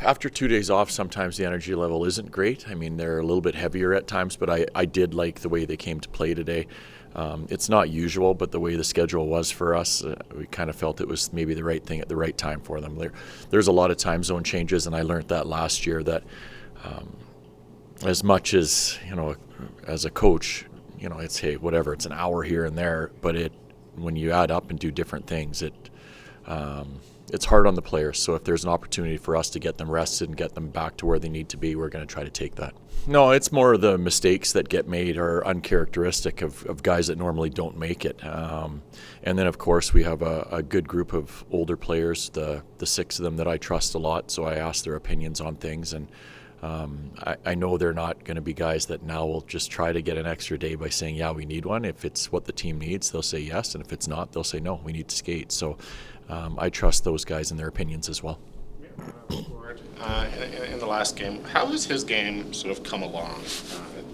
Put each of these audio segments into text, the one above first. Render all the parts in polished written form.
After 2 days off, sometimes the energy level isn't great. I mean, they're a little bit heavier at times, but I did like the way they came to play today. It's not usual, but the way the schedule was for us, we kind of felt it was maybe the right thing at the right time for them. There's a lot of time zone changes, and I learned that last year that as much as, as a coach, it's, hey, whatever, it's an hour here and there, but when you add up and do different things, it's hard on the players. So if there's an opportunity for us to get them rested and get them back to where they need to be, we're going to try to take that. No, it's more the mistakes that get made are uncharacteristic of guys that normally don't make it. And then, of course, we have a good group of older players, the six of them that I trust a lot, so I ask their opinions on things. And I know they're not going to be guys that now will just try to get an extra day by saying, yeah, we need one. If it's what the team needs, they'll say yes. And if it's not, they'll say, no, we need to skate. So I trust those guys and their opinions as well. In the last game, how has his game sort of come along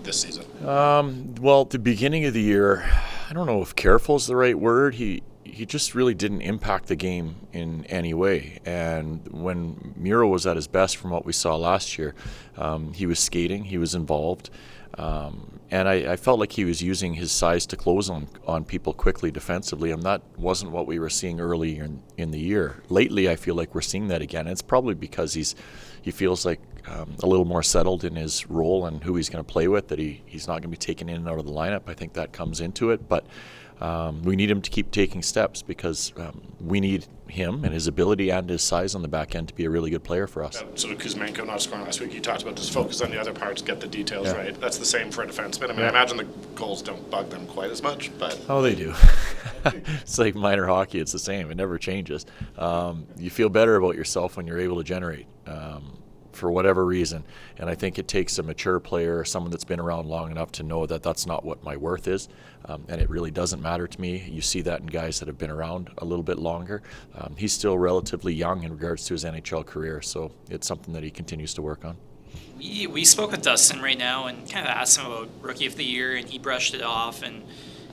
this season? Well, at the beginning of the year, I don't know if careful is the right word. He just really didn't impact the game in any way. And when Miro was at his best from what we saw last year, he was skating, he was involved. And I felt like he was using his size to close on people quickly defensively, and that wasn't what we were seeing early in the year. Lately, I feel like we're seeing that again. It's probably because he feels like a little more settled in his role and who he's going to play with, that he's not going to be taken in and out of the lineup. I think that comes into it, but we need him to keep taking steps because we need him and his ability and his size on the back end to be a really good player for us. Sort of Kuzmenko not scoring last week, you talked about just focus on the other parts, get the details right. That's the same for a defenseman. I mean, I imagine the goals don't bug them quite as much, but... Oh, they do. It's like minor hockey. It's the same. It never changes. You feel better about yourself when you're able to generate. For whatever reason. And I think it takes a mature player, someone that's been around long enough to know that that's not what my worth is, and it really doesn't matter to me. You see that in guys that have been around a little bit longer. He's still relatively young in regards to his NHL career, so it's something that he continues to work on. We spoke with Dustin right now and kind of asked him about Rookie of the Year, and he brushed it off, and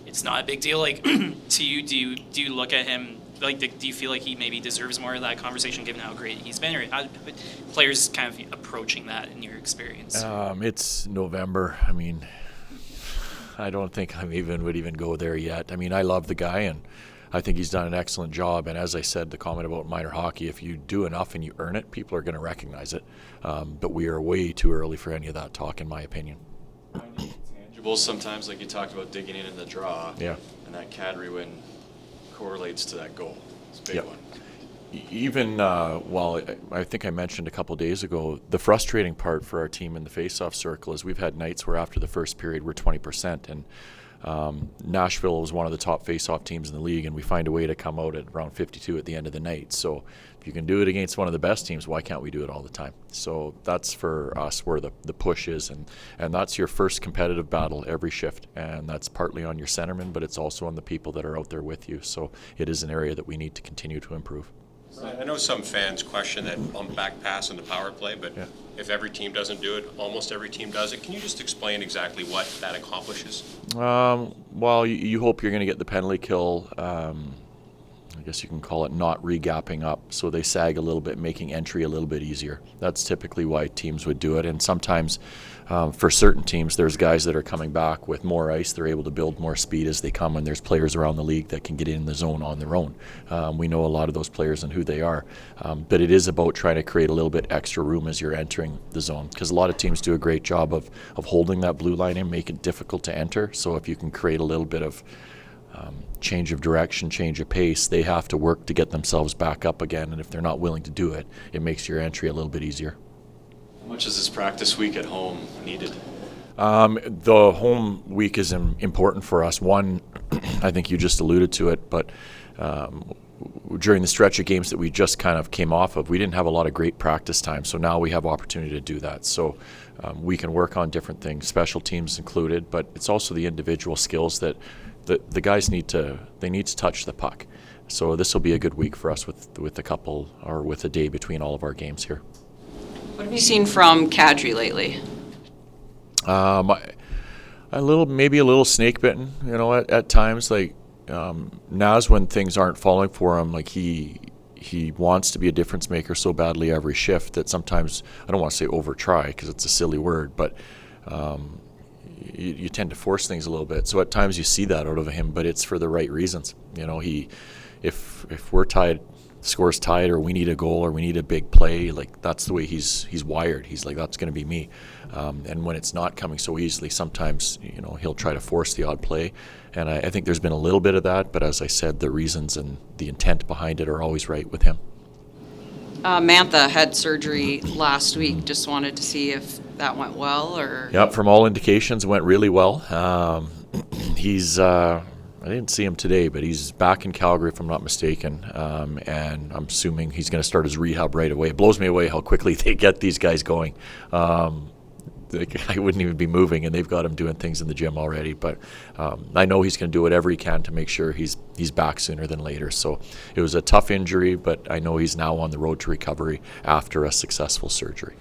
it's not a big deal. Like, to you, do you look at him, like, do you feel like he maybe deserves more of that conversation given how great he's been, or how players kind of approaching that in your experience? It's November. I mean, I don't think would even go there yet. I mean, I love the guy, and I think he's done an excellent job. And as I said, the comment about minor hockey, if you do enough and you earn it, people are going to recognize it. But we are way too early for any of that talk, in my opinion. Tangibles sometimes, like you talked about digging in the draw. Yeah. And that Kadri win correlates to that goal. It's a big one. Even, I think I mentioned a couple days ago, the frustrating part for our team in the faceoff circle is we've had nights where after the first period we're 20%, and Nashville was one of the top faceoff teams in the league, and we find a way to come out at around 52 at the end of the night. So if you can do it against one of the best teams, why can't we do it all the time? So that's for us where the push is, and that's your first competitive battle every shift, and that's partly on your centerman, but it's also on the people that are out there with you. So it is an area that we need to continue to improve. I know some fans question that bump back pass in the power play, but if every team doesn't do it, almost every team does it. Can you just explain exactly what that accomplishes? Well, you hope you're going to get the penalty kill. I guess you can call it not re-gapping up, so they sag a little bit, making entry a little bit easier. That's typically why teams would do it, and sometimes for certain teams, there's guys that are coming back with more ice. They're able to build more speed as they come, and there's players around the league that can get in the zone on their own. We know a lot of those players and who they are, but it is about trying to create a little bit extra room as you're entering the zone, because a lot of teams do a great job of holding that blue line and make it difficult to enter. So if you can create a little bit of change of direction, change of pace, they have to work to get themselves back up again, and if they're not willing to do it, it makes your entry a little bit easier. How much is this practice week at home needed? The home week is important for us. One, I think you just alluded to it, but during the stretch of games that we just kind of came off of, we didn't have a lot of great practice time, so now we have opportunity to do that. So we can work on different things, special teams included, but it's also the individual skills that the guys need to touch the puck. So this will be a good week for us with a couple, or with a day between all of our games here. What have you seen from Kadri lately? Maybe a little snake bitten, at times. Like Naz, when things aren't falling for him, like he he wants to be a difference maker so badly every shift that sometimes, I don't want to say over try because it's a silly word, but you tend to force things a little bit. So at times you see that out of him, but it's for the right reasons. You know, if we're tied, score's tied, or we need a goal or we need a big play, like that's the way he's wired. He's like, that's going to be me. And when it's not coming so easily, sometimes, you know, he'll try to force the odd play. And I think there's been a little bit of that, but as I said, the reasons and the intent behind it are always right with him. Mantha had surgery last week. Just wanted to see if that went well, or... Yep, from all indications, it went really well. He's, I didn't see him today, but he's back in Calgary, if I'm not mistaken, and I'm assuming he's going to start his rehab right away. It blows me away how quickly they get these guys going. The guy wouldn't even be moving, and they've got him doing things in the gym already. But I know he's going to do whatever he can to make sure he's back sooner than later. So it was a tough injury, but I know he's now on the road to recovery after a successful surgery.